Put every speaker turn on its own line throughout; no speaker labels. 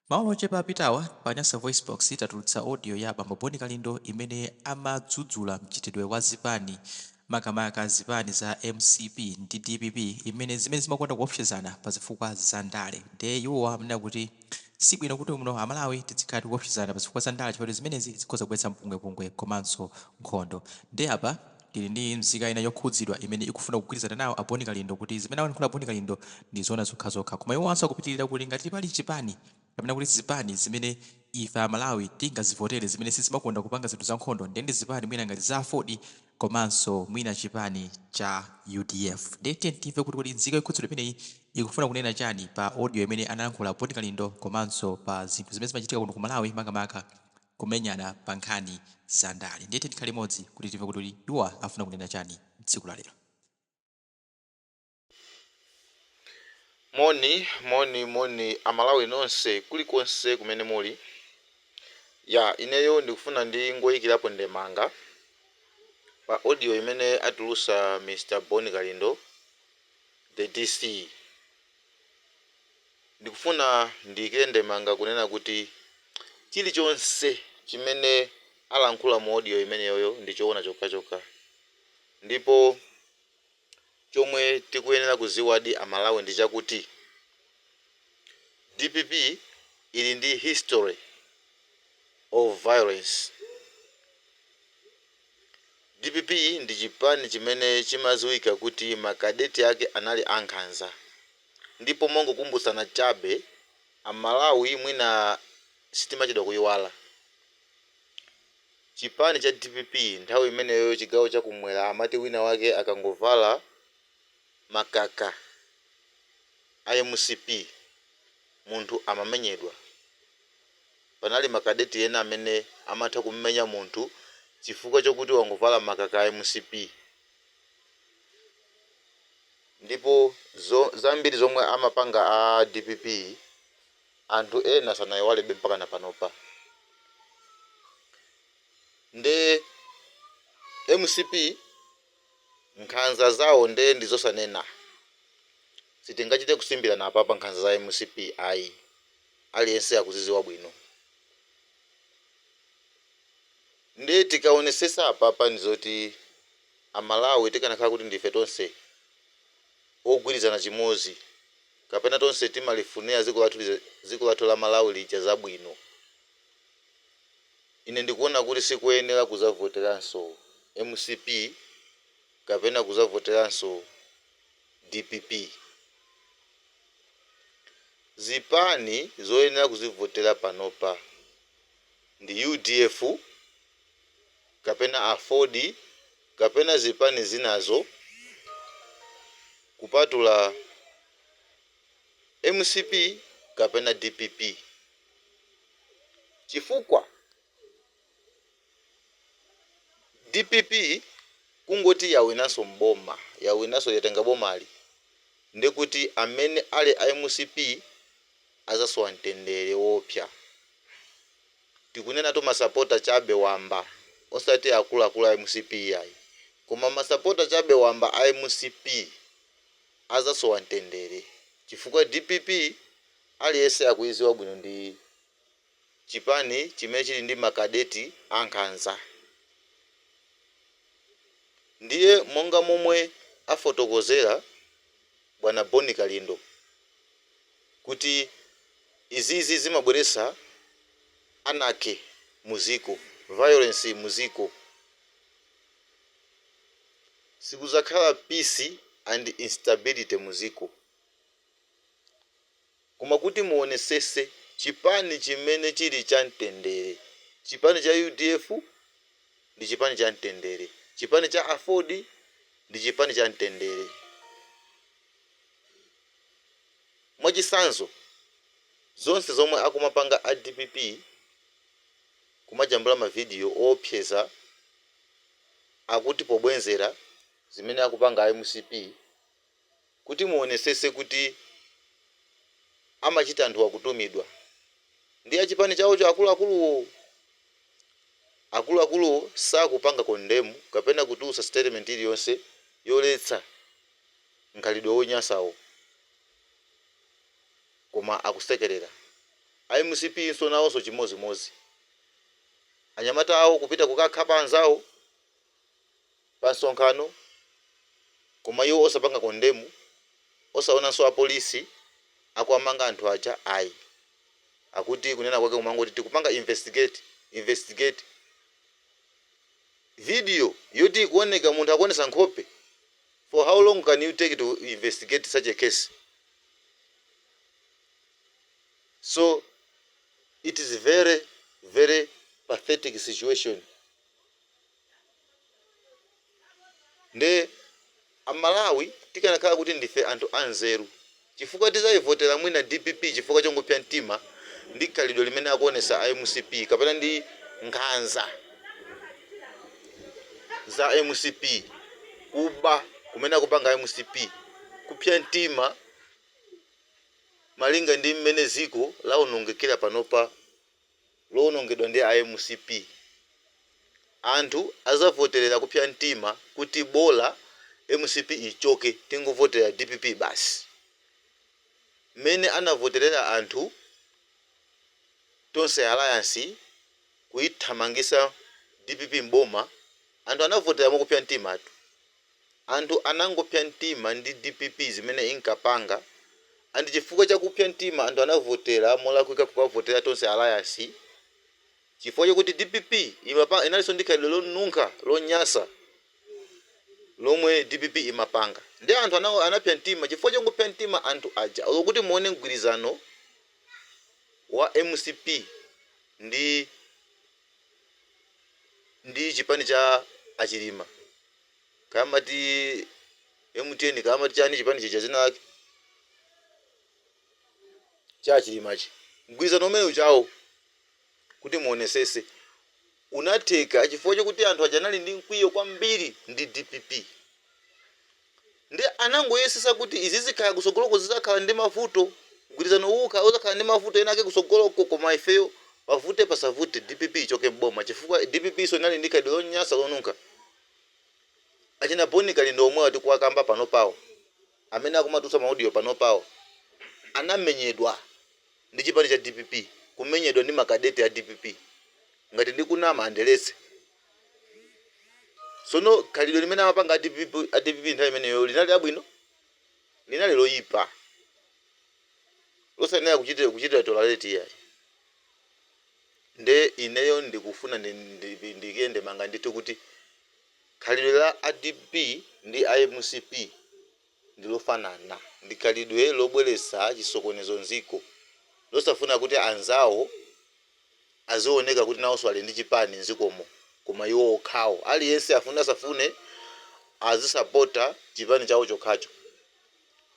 Maono ochepa apitawa pa Nyasa VoiceBox tatulutsa audio ya bambo Boni Kalindo imene amadzudzula mchitidwe wa zipani makamaka zipani za MCP ndi DPP zimene zimakonda kuopsezana pa zifukwa za ndale. Ndiye iwowa amanena kuti sibwino kuti muno Amalawi tizikhala tikuopsezana pa zifukwa za ndale chifukwa zimenezi zikhoza kubweretsa mpungwepungwe komanso nkhondo. Ndiye apa tili ndi Nzika ina Yokhudzidwa imene ikufuna kugwirizana nawo a Boni Kalindo kuti zimene alankhula Boni Kalindo ndi zoona zokhazokha, koma iwo akupitirira kuti ngati pali chipani kapena kuti zipani zimene ife Amalawi tingazivotere zimene sizimakonda kupanga zinthu za nkhondo ndi zipani mwina ngati za afodi komanso mwina chipani cha UDF. Ndete timve kuti Nzika Yokhudzidwa imeneyi ikufuna kunena chani pa audio imene analankhula Boni Kalindo komanso pa zinthu zimene zimachitika kuno ku Malawi makamaka kumenyana pa nkhani za ndale. Ndete tikhale limodzi kuti timve kuti iwowa afuna kunena chani tsiku la lero.
Moni Amalawi nonse kulikonse kumene muli. Ineyo ndikufuna ngoyikirapo ndemanga pa audio imene atulusa Mr. Boni Kalindo the DC. Ndikufuna ndiyikire ndemanga kunena kuti chilichonse chimene alankhula mu audio imeneyo ndichoona chokha. Ndipo chomwe tikuyenera kuziwadi Amalawi ndi chakuti DPP ili ndi history of violence. DPP ndi chipani chimene chimaziwika kuti makadeti ake anali ankhanza. Ndipo mongokumbutsana chabe Amalawi mwina sitimachedwa kuyiwala. Chipani cha DPP nthawi imeneyo chigawo chakumwera amati wina wake akangovala makaka a MCP munthu amamenyedwa. Panali makadeti ena amene amatha kumenya munthu chifukwa chokuti wangovala makaka a MCP. Ndipo zambiri zomwe amapanga a DPP anthu ena sanayiwalebe mpaka na panopa. Nde MCP nkhanza zawo ndizosanena. Sitingachite kusimbirana apapa nkhanza za MCP ayi. Aliyense akuziziwa bwino. Nde tikaonesesa apapa ndizoti Amalawi tikanakhala kuti ndife tonse ogwirizana chimozi kapena tonse timalifunira dziko lathu la Malawi lija zabwino. Ine ndikuona kuti sikuyenera kuzavoteranso MCP kapena kuzavoteranso DPP. Zipani zoyenera kuzivotera panopa ndi UDF kapena afodi kapena zipani zinazo kupatula MCP kapena DPP. Chifukwa DPP kungoti yawinaso mboma, yawinaso yatenga bomali. Ndekuti amene ali a MCP azasowa mtendere wopya. Tikunena to masapota chabe wamba osati akulu a MCP yayi. Koma masapota chabe wamba a MCP azasowa mtendere. Chifukwa DPP aliyense akuiziwa bwino ndi chipani chimene chili ndi makadeti ankhanza. Ndiye monga momwe afotokozera bwana Boni Kalindo kuti izizi zimabweresa anake muziko, violence muziko. Sikuzakhala peace and instability muziko. Koma kuti muonesese chipani chimene chili cha mtendere. Chipani cha UDF ndi chipani cha mtendere. Chipani cha afodi ndi chipani cha mtendere. Mwachisanzo zonse zomwe akumapanga a DPP kumajambula mavidiyo opyeza akuti pobwenzera zimene akupanga a MCP kuti muonesese kuti amachita anthu akutumidwa. Ndiye chipani chawo cha akuluakulu sakupanga kondemu kapena kutusa statement iliyonse yoletsa nkhalidwe wonyansawo. Koma akusekerera. MCP inso nawonso chimozimozi anyamata awo kupita kukakhapa anzawo pa nsonkhano koma iwo osapanga kondemu osaonanso apolisi akuamanga anthu aja ayi akuti kunena kwake kumangoti tikupanga investigate video yoti kuoneka munthu akuonesa nkhope. For how long can you take to investigate such a case? So it is a very, very pathetic situation. Nde Amalawi tikanakhala kuti ndife anthu anzeru chifukwa tizayivotera mwina DPP chifukwa chongopya mtima ndi khalidwe limene akuonesa MCP kapena ndi nkhanza za MCP kuba kumene akupanga MCP kupya mtima malinga ndi mmene ziko laonongekera panopa loonongedwa ndi MCP. Anthu azavoterera kupya mtima kuti bola MCP ichoke tingovotera DPP basi. Mene anavoterera anthu tonse alliance kuithamangisa DPP mboma anthu anavotera mokupya mtima atu. Anthu anangopya mtima ndi DPP zimene inkapanga andi chifukwa chakupya mtima anthu anavotera molakwika kukavotera tonse alliance chifukwa chakuti DPP inalinso ndi khalidwe lonunka lonyasa lomwe DPP imapanga. Ndi anthu anapya mtima chifukwa chongopya mtima anthu aja kuti muone mgwirizano wa MCP ndi chipani cha achilima kama ti MTN kama chani chipani chicha zina lake cha achilimachi mgwirizano umene uchawo kuti muonesese unatheka chifukwa chokuti anthu aja anali ndi mkwiyo kwambiri ndi DPP. Ndi anangoyesesa kuti izi zikhala kusogoloko zizakhala ndi mavuto mgwirizano uka uzakhala ndi mavuto ena ake kusogoloko koma ifeyo pavute pasavute DPP ichoke mboma chifukwa DPP so inali ndi khalidwe lonyasa lonunka. Achina bonika lindo omwe ati kuwakamba pano pawo amene akumatusa maudio pano pawo anamenyedwa ndi chipani cha DPP kumenyedwa ndi makadete ya DPP ngati ndikunama andelese. Sono khalidwe limene amapanga DPP nthawi imeneyo linali abwino linali loyipa losanena kuchitira tolerate yayi. Nde ineyo ndikufuna ndikende manga ndithu kuti khalidwe la ADP ndi MCP ndilofanana ndi khalidwe lobweresa chisokonezo nziko losafuna kuti anzawo azioneka kuti nawonso ali ndi chipani nzikomo koma iwo okhawo aliyense afuna safune azisapota chipani chawo chokhacho.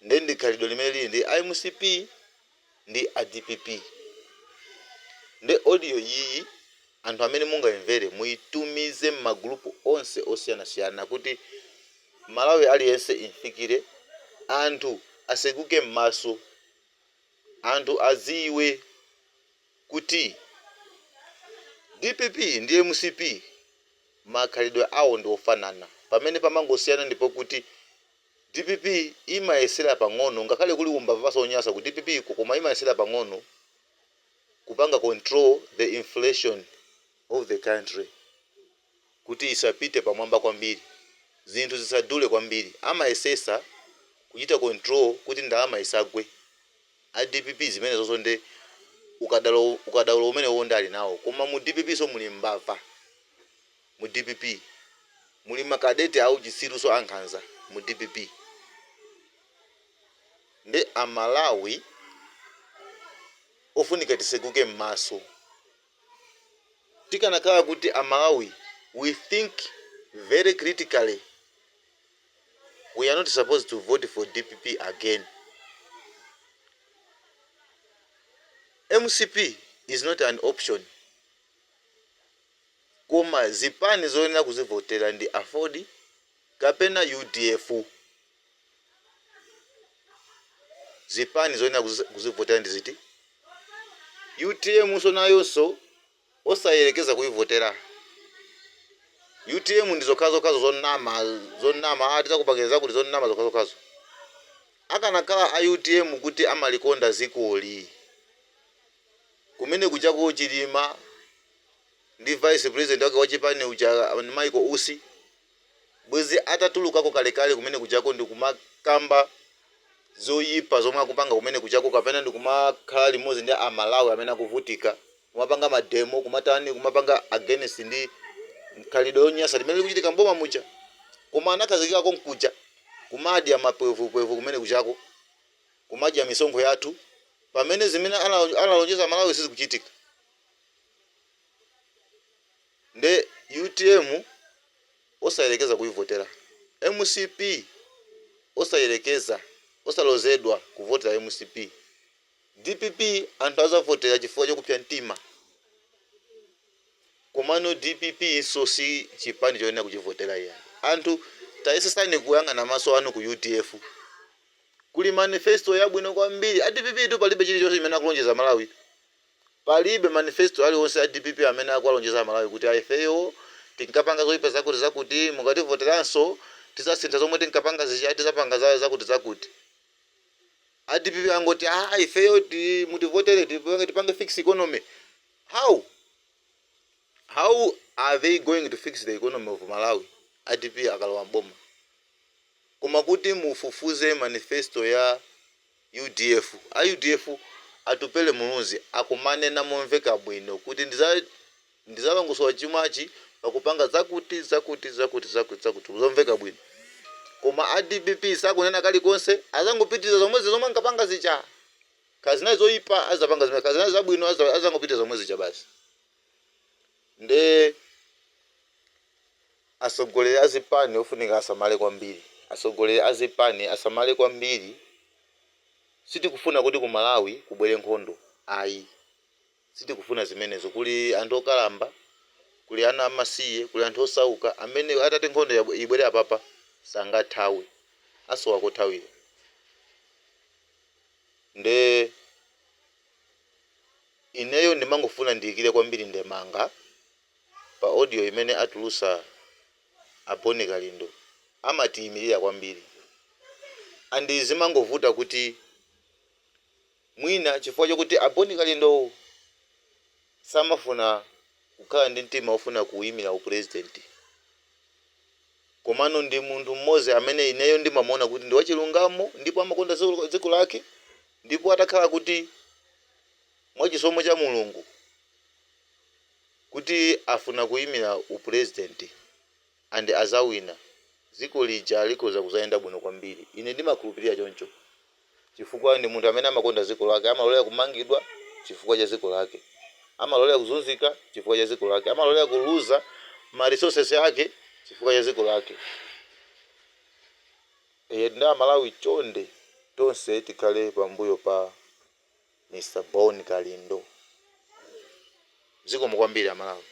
Ndi khalidwe limene lili ndi MCP ndi ADPP. Ndi audio iyi anthu amene mungaimvere muitumize m'magrupu onse osiyanasiyana kuti Malawi aliyense imfikire anthu asekuke m'maso anthu aziwe kuti DPP ndi MCP makhalidwe awo ndi ofanana pamene pamangosiyana ndipo kuti DPP imayesera pang'ono ngakhale kuli umbavaso onyasa ku DPP koma imayesera pang'ono kupanga control the inflation of the country kuti isapite pamwamba kwambiri zinthu zisadule kwambiri amayesesa kuchita control kuti ndalama isagwe. DPP zimene zonso nde ukadalo umene wondali nawo koma mu DPP so muli mbava mu DPP muli makadete au chisiru so ankhanza mu DPP. Ndi Amalawi ofunika tisekuke m'maso tikanakhala kuti Amalawi we think very critically. We are not supposed to vote for DPP again. MCP is not an option. Koma zipani zoyenera kuzivotera ndi afford kapena UDF. Zipani zoyenera kuzivotera ndi ziti. UTM so nayonso osayerekeza kuivotera. UTM ndi zokhazo zonama ati zakupangeza kuti zonama zokhazo. Akanakhala a UTM kuti amalikonda zikoli. kumene kuchako chilima ndi vice president wake wachipani ucha Michael Usi bwezi atatulukako kalekale kumene kuchako ndi kumakamba zoyipa zomwe akupanga kumene kuchako kapena ndi kumakhala limodzi ndi Amalawi amene akuvutika kumapanga mademo kumatani kumapanga against ndi khalidwe yonyasa limene likuchitika mboma mucha koma anakhazikikako nkuja kumadya mapwevu kumene kuchako kumadya misonkho yathu pamene zimene analonjeza Malawi sizikuchitika. Nde UTM osayelekeza kuivotera MCP osayelekeza osalozedwa kuvotera MCP DPP anthu azavotera chifukwa chokupsa mtima komano DPP so si chipani choyenera kuchivotera iya anthu tayesesani kuyang'ana maso anu ku UTF kuli manifesto yabwino kwambiri a DPP tu palibe chilichonse chimene akulonjeza Malawi palibe manifesto aliwonse a DPP amene akulonjeza Malawi kuti ifeyo tinkapanga zoyipa zakuti mukativoteranso tisasintha zomwe tinkapanga zichati zapanga zakuti a DPP angoti ifeyo mutivotere tipange fix economy. How are they going to fix the economy of Malawi a DPP akalowa mboma koma kuti mufufuze manifesto ya UDF a UDF atupele mulunzi akumane na momveka bwino kuti ndizalongosowa chimwachi pakupanga zakuti zomveka bwino koma a DPP sakunena kalikonse azangopitiza zomwe nkapanga zicha kazina zoyipa azapanga zimene kazina zabwino azangopitiza zomwe zicha basi. Nde asogolere azipani ofunika asamale kwambiri asogolere azipani asamale kwambiri sitikufuna kuti ku Malawi kubwere nkhondo ayi sitikufuna zimenezo kuli anthu okalamba kuli ana amasiye kuli anthu osauka amene atati nkhondo ibwere apapa sangathawe asowa kothawira. Nde ineyo ndimangofuna ndiyikire kwambiri ndemanga pa audio imene atulusa Aboni Kalindo amatiyimirira kwambiri andi zimangovuta kuti mwina chifukwa chokuti Aboni Kalindo samafuna kukhala ndi mtima ofuna kuyimira upresident komano ndi munthu mmodzi amene ineyo ndimamuona kuti ndi wachilungamo ndipo amakonda dziko lake ndipo atakhala kuti mwachisomo cha Mulungu kuti afuna kuyimira upresident and azawina dziko lija likoza kuzayenda bwino kwambiri ine ndimakhulupirira choncho chifukwa ndi munthu amene amakonda dziko lake amalolera kumangidwa chifukwa cha dziko lake amalolera kuzunzika chifukwa cha dziko lake amalolera kuluza ma resources yake chifukwa cha dziko lake. Nda Malawi chonde tonse tikhale pambuyo pa Mr. Aboni Kalindo zikomo kwambiri Amalawi.